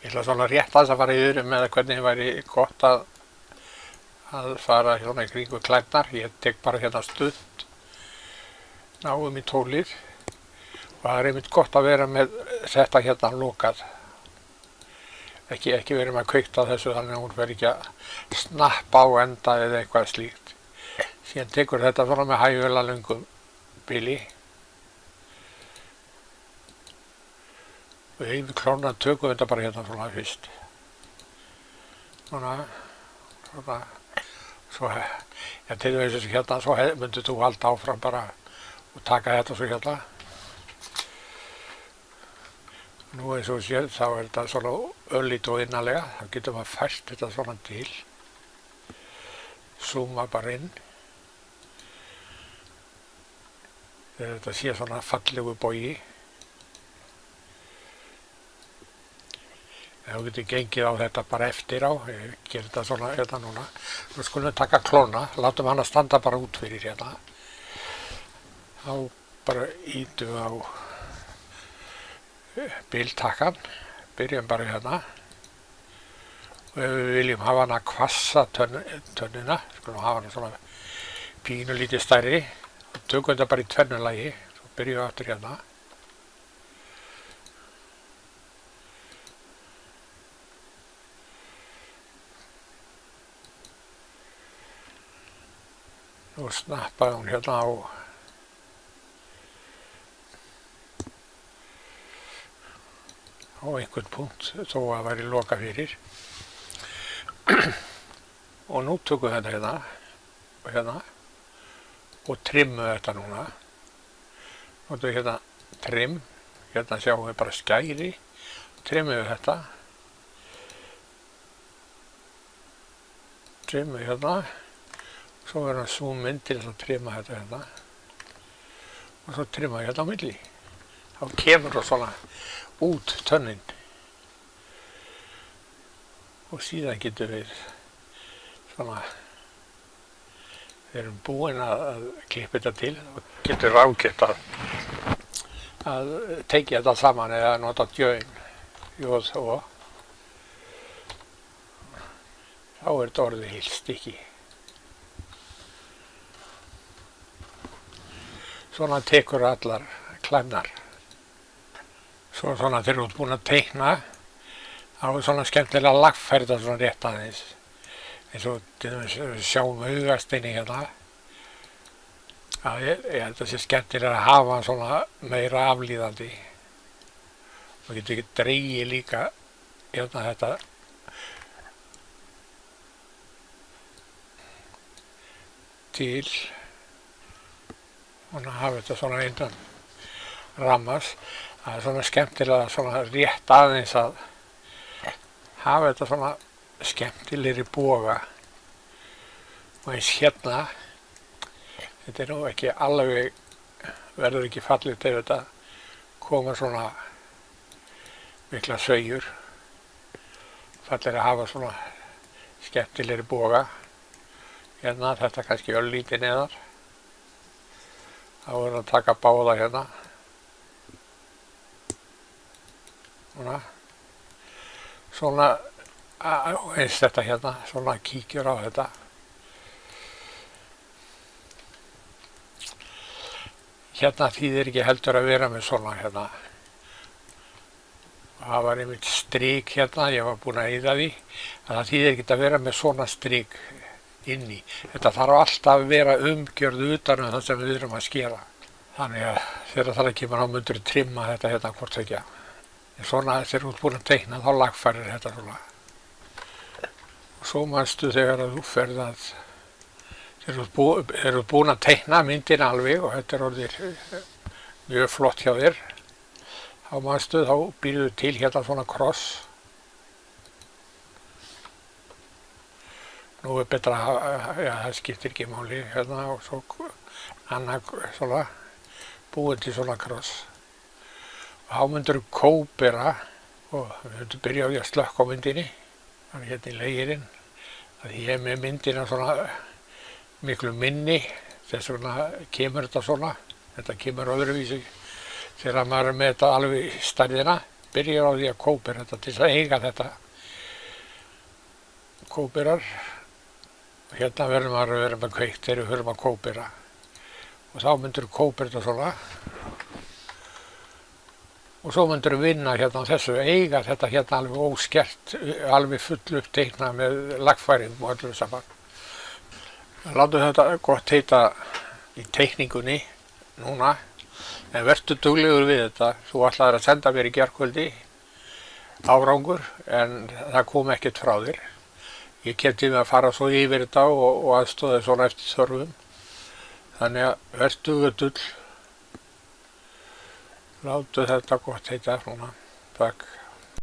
Ég ætla svona rétt aðeins að fara yfir með hvernig væri gott að fara hérna í kringu klærnar. Ég tek bara hérna stund, náum í tólið og það er einmitt gott að vera með þetta hérna lokað. Ekki verið með að kveikta þessu þannig að hún fer ekki að snappa á enda eða eitthvað slíkt. Síðan tekur þetta svona með hæfilega löngum bili. Og yfir klóna tökum við þetta bara hérna svona fyrst. Svona. Svo, ja, til þess að hérna, svo myndir þú halda áfram bara og taka þetta svo hérna. Nú eins og sér þá er þetta svona örlítið og innanlega. Þá getur maður fært þetta svona til. Zooma bara inn. Þegar þetta sé svona fallegu bogi. Þú getur gengið á þetta bara eftir á, ég ger þetta svona hérna núna. Nú skulum við taka klóna, látum hana standa bara út fyrir hérna. Þá bara ítum við á biltakkan, byrjum bara hérna. Og ef við viljum hafa hana hvassa tönnina, skulum hafa hana svona pínulítið stærri. Og tökum þetta bara í tvennulagi, svo byrjum við aftur hérna. Nú snappaði hún hérna á einhvern punkt þó að það væri loka fyrir. Og nú tökum við þetta hérna og trimmum þetta núna. Nú tökum við hérna trimm, hérna sjáum við bara skæri, trimmum við þetta. Trimmum við hérna. Svo verður hann zoom inn til þess að trimma þetta hérna. Og svo trimma ég þetta á milli. Þá kemur það svona út tönnin. Og síðan getum við svona, við erum búin að klippa þetta til og getum ráðgert að tekið þetta saman eða nota join, jóð og þá er þetta orðið heilt stykki. Svona tekur allar klæmnar. Svo svona þegar þú ert búin að teikna, þá er svona skemmtilega að lagfæra svona rétt aðeins. Eins og til dæmis sjáum augasteininn hérna. Ég held að sé skemmtilega að hafa svona meira aflíðandi. Og getur ekki dregið líka hérna þetta. Til. Og hafa þetta svona innan rammas. Það er svona skemmtilega svona rétt aðeins að hafa þetta svona skemmtilegri boga. Og eins hérna, þetta er nú ekki alveg, verður ekki fallegt ef þetta koma svona mikla sveigjur. Fallir að hafa svona skemmtilegri boga. Hérna, þetta kannski örlítið neðar. Þá er að taka báða hérna. Svona eins þetta hérna, svona kíkjur á þetta. Hérna þýðir ekki heldur að vera með svona hérna. Það var einmitt strik hérna, ég var búinn að eyða því. Það þýðir ekki að vera með svona strik inni. Þetta þarf alltaf að vera umgjörð utan það sem við erum að skera. Þannig að þegar það kemur á mundur trimma þetta hérna hvort ekki. En svona þegar þú ert búinn að teikna þá lagfærir þetta svona. Og svo manstu þegar þú ferð að, þegar þú ert búinn að teikna myndina alveg og þetta er orðið mjög flott hjá þér. Þá manstu þá býrðu til hérna svona kross. Nú er betra að, já það skiptir ekki máli hérna og svo annað svona búið til svona kross. Og þá myndur þú kópera og við höfum byrjað á því að slökka á myndinni. Þannig hérna í leirinn. Ég er með myndina svona miklu minni, þess vegna kemur þetta svona. Þetta kemur öðruvísi þegar maður er með þetta alveg í stærðina. byrja á því að kópera þetta til þess að eiga þetta. Kóperar. Hérna verður maður að vera með kveikt þegar við höfum að kópera. Og þá myndur kópera þetta svona. Og svo myndur við vinna hérna á þessu, eiga þetta hérna alveg óskert, alveg full uppteikna með lagfæringum og öllu saman. Látum þetta gott heita í teikningunni núna, en vertu duglegur við þetta. Þú ætlaðir að senda mér í gærkvöldi árangur, en það kom ekkert frá þér. Ég kemdi með að fara svo yfir þetta og aðstoða svona eftir þörfum. Þannig að vertu dull. Látum þetta gott heita núna. Takk.